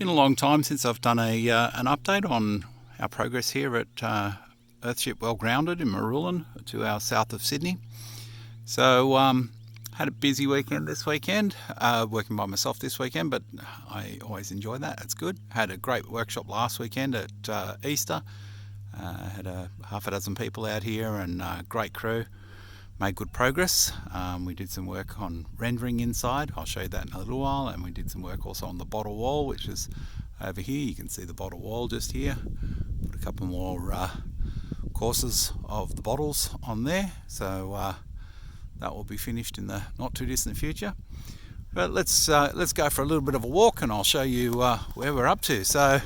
Been a long time since I've done an update on our progress here at Earthship Well-grounded in Marulan, 2 hours south of Sydney. So had a busy weekend this weekend, working by myself this weekend, but I always enjoy that. It's good. Had a great workshop last weekend at Easter. Had half a dozen people out here and great crew. Made good progress. We did some work on rendering inside. I'll show you that in a little while. And we did some work also on the bottle wall, which is over here. You can see the bottle wall just here. Put a couple more courses of the bottles on there. So that will be finished in the not too distant future. But let's go for a little bit of a walk and I'll show you where we're up to. So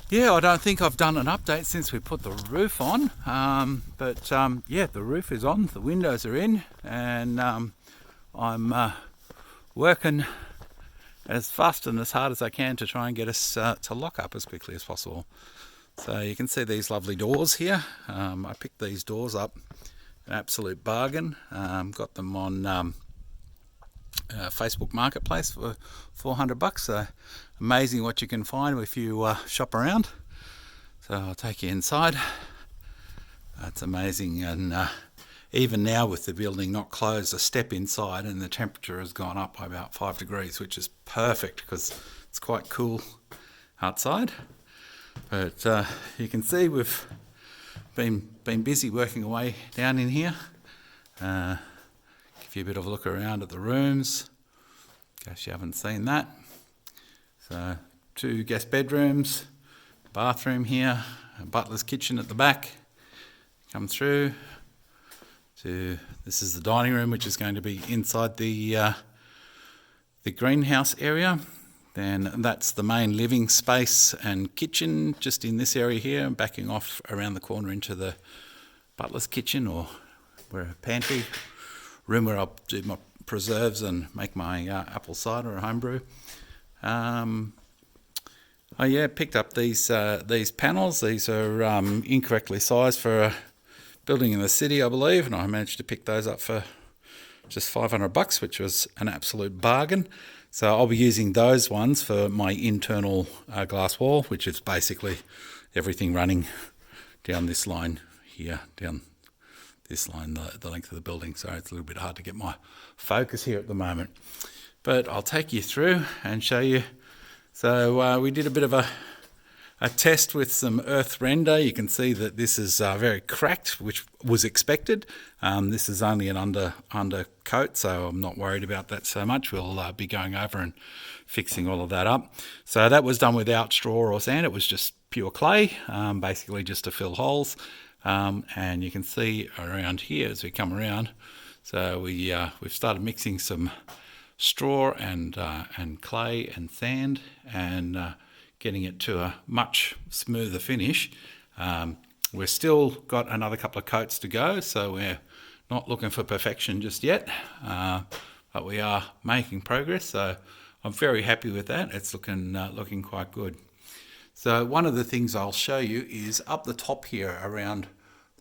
yeah, I don't think I've done an update since we put the roof on, but yeah, the roof is on, the windows are in, and I'm working as fast and as hard as I can to try and get us to lock up as quickly as possible. So you can see these lovely doors here. I picked these doors up, an absolute bargain. Got them on Facebook Marketplace for $400. So amazing what you can find if you shop around. So I'll take you inside. It's amazing, and even now with the building not closed, a step inside and the temperature has gone up by about 5 degrees, which is perfect because it's quite cool outside. But you can see we've been busy working away down in here. Give you a bit of a look around at the rooms, in case you haven't seen that. So 2 guest bedrooms, bathroom here, a butler's kitchen at the back. Come through to, this is the dining room, which is going to be inside the greenhouse area. Then that's the main living space and kitchen just in this area here, and backing off around the corner into the butler's kitchen, or where a pantry room where I'll do my preserves and make my apple cider or homebrew. Oh yeah, picked up these panels. These are incorrectly sized for a building in the city, I believe, and I managed to pick those up for just $500, which was an absolute bargain. So I'll be using those ones for my internal glass wall, which is basically everything running down this line here, down this line, the length of the building. So it's a little bit hard to get my focus here at the moment. But I'll take you through and show you. So we did a bit of a test with some earth render. You can see that this is very cracked, which was expected. This is only an undercoat, so I'm not worried about that so much. We'll be going over and fixing all of that up. So that was done without straw or sand. It was just pure clay, basically just to fill holes. And you can see around here as we come around. So we've started mixing some straw and clay and sand, and getting it to a much smoother finish. We're still got another couple of coats to go, so we're not looking for perfection just yet, but we are making progress. So I'm very happy with that. It's looking quite good. So one of the things I'll show you is up the top here around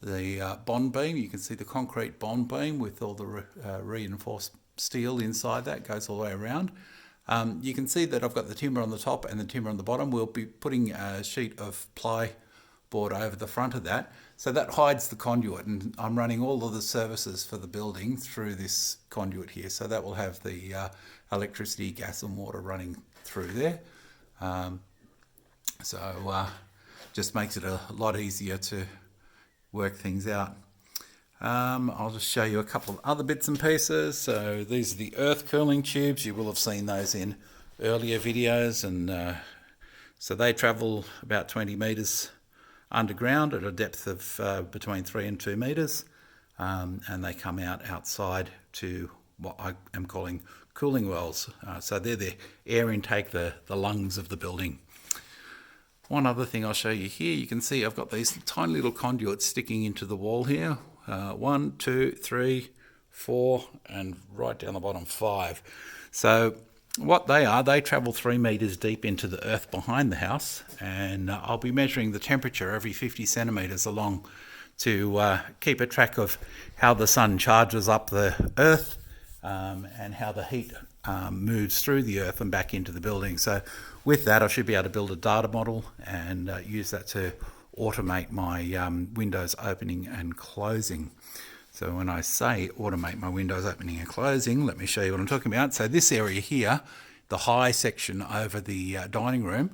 the bond beam. You can see the concrete bond beam with all the reinforced steel inside that, goes all the way around. You can see that I've got the timber on the top and the timber on the bottom. We'll be putting a sheet of ply board over the front of that, so that hides the conduit, and I'm running all of the services for the building through this conduit here, so that will have the electricity, gas and water running through there. So just makes it a lot easier to work things out. I'll just show you a couple of other bits and pieces. So these are the earth cooling tubes. You will have seen those in earlier videos, and so they travel about 20 metres underground at a depth of between 3 and 2 metres, and they come outside to what I am calling cooling wells. So they're the air intake, the lungs of the building. One other thing I'll show you here, you can see I've got these tiny little conduits sticking into the wall here. 1, 2, 3, 4, and right down the bottom 5. So what they are, they travel 3 metres deep into the earth behind the house, and I'll be measuring the temperature every 50 centimetres along to keep a track of how the sun charges up the earth, and how the heat moves through the earth and back into the building. So with that, I should be able to build a data model and use that to automate my windows opening and closing. So when I say automate my windows opening and closing, let me show you what I'm talking about. So this area here, the high section over the dining room.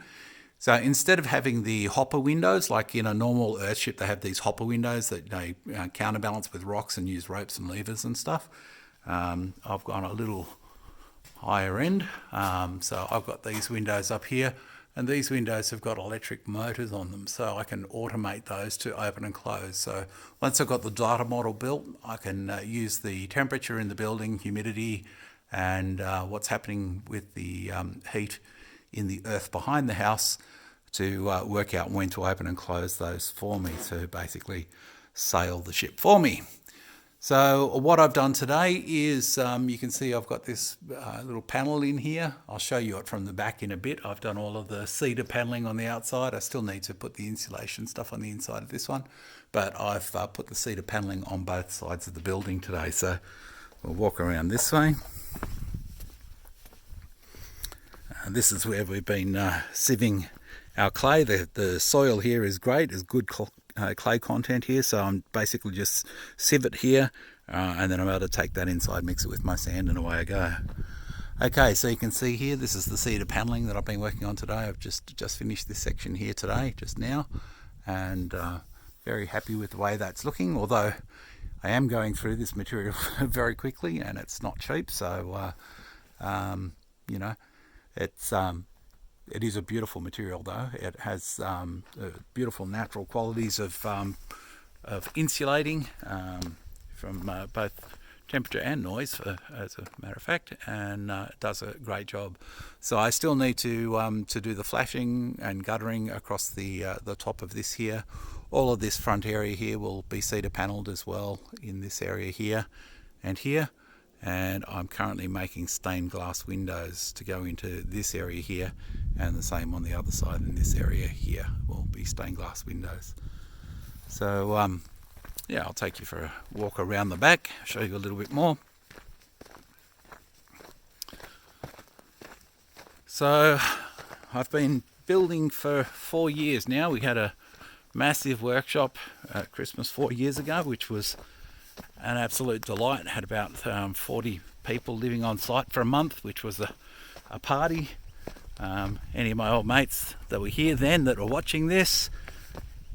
So instead of having the hopper windows, like in a normal Earthship, they have these hopper windows that they counterbalance with rocks and use ropes and levers and stuff. I've gone a little higher end. So I've got these windows up here, and these windows have got electric motors on them, so I can automate those to open and close. So once I've got the data model built, I can use the temperature in the building, humidity, and what's happening with the heat in the earth behind the house to work out when to open and close those for me, to basically sail the ship for me. So what I've done today is, you can see I've got this little panel in here. I'll show you it from the back in a bit. I've done all of the cedar paneling on the outside. I still need to put the insulation stuff on the inside of this one, but I've put the cedar paneling on both sides of the building today. So we'll walk around this way. This is where we've been sieving our clay. The soil here is great, there's good clay content here, so I'm basically just sieve it here, and then I'm able to take that inside, mix it with my sand, and away I go. Okay, so you can see here, this is the cedar paneling that I've been working on today. I've just finished this section here today, just now, and very happy with the way that's looking, although I am going through this material very quickly, and it's not cheap, so you know, it is a beautiful material though. It has beautiful natural qualities of insulating from both temperature and noise, as a matter of fact, and it does a great job. So I still need to do the flashing and guttering across the top of this here. All of this front area here will be cedar panelled as well in this area here and here. And I'm currently making stained glass windows to go into this area here, and the same on the other side in this area here will be stained glass windows. So yeah, I'll take you for a walk around the back, show you a little bit more. So I've been building for 4 years now. We had a massive workshop at Christmas 4 years ago, which was an absolute delight. Had about 40 people living on site for a month, which was a party. Any of my old mates that were here then that were watching this,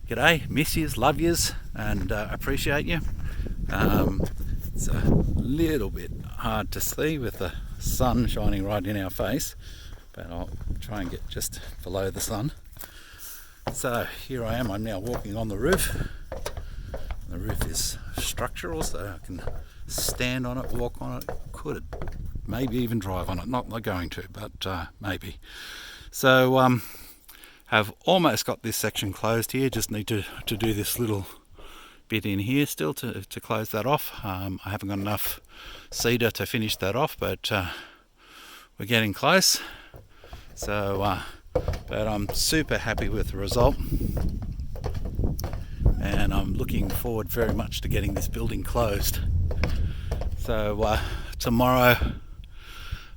g'day, miss yous, love yous, and appreciate you. It's a little bit hard to see with the sun shining right in our face, but I'll try and get just below the sun. So here I am, I'm now walking on the roof. The roof is structural, so I can stand on it, walk on it, could maybe even drive on it. Not going to, but maybe. So have almost got this section closed here. Just need to do this little bit in here still to close that off. I haven't got enough cedar to finish that off, but we're getting close. So, but I'm super happy with the result. And I'm looking forward very much to getting this building closed. So tomorrow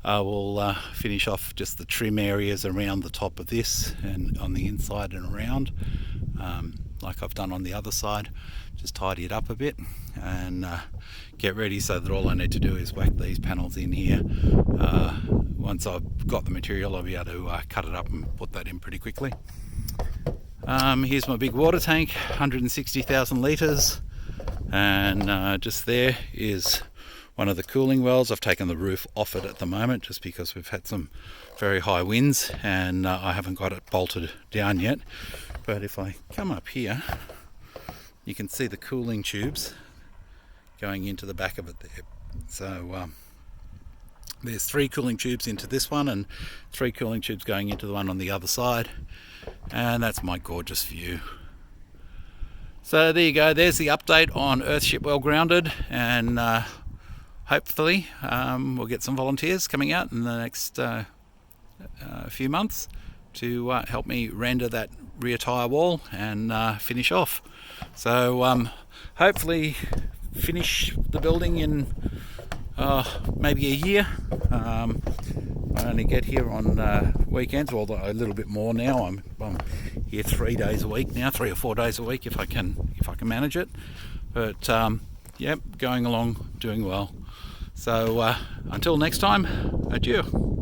I will finish off just the trim areas around the top of this and on the inside and around, like I've done on the other side. Just tidy it up a bit and get ready so that all I need to do is whack these panels in here. Once I've got the material, I'll be able to cut it up and put that in pretty quickly. Here's my big water tank, 160,000 litres, and just there is one of the cooling wells. I've taken the roof off it at the moment just because we've had some very high winds, and I haven't got it bolted down yet. But if I come up here, you can see the cooling tubes going into the back of it there. So there's 3 cooling tubes into this one and 3 cooling tubes going into the one on the other side. And that's my gorgeous view. So there you go, there's the update on Earthship Well-grounded, and hopefully we'll get some volunteers coming out in the next few months to help me render that rear tyre wall and finish off. So hopefully finish the building in maybe a year. I only get here on weekends, although a little bit more now. I'm here 3 days a week now, 3 or 4 days a week if I can manage it. But going along, doing well. So until next time, adieu.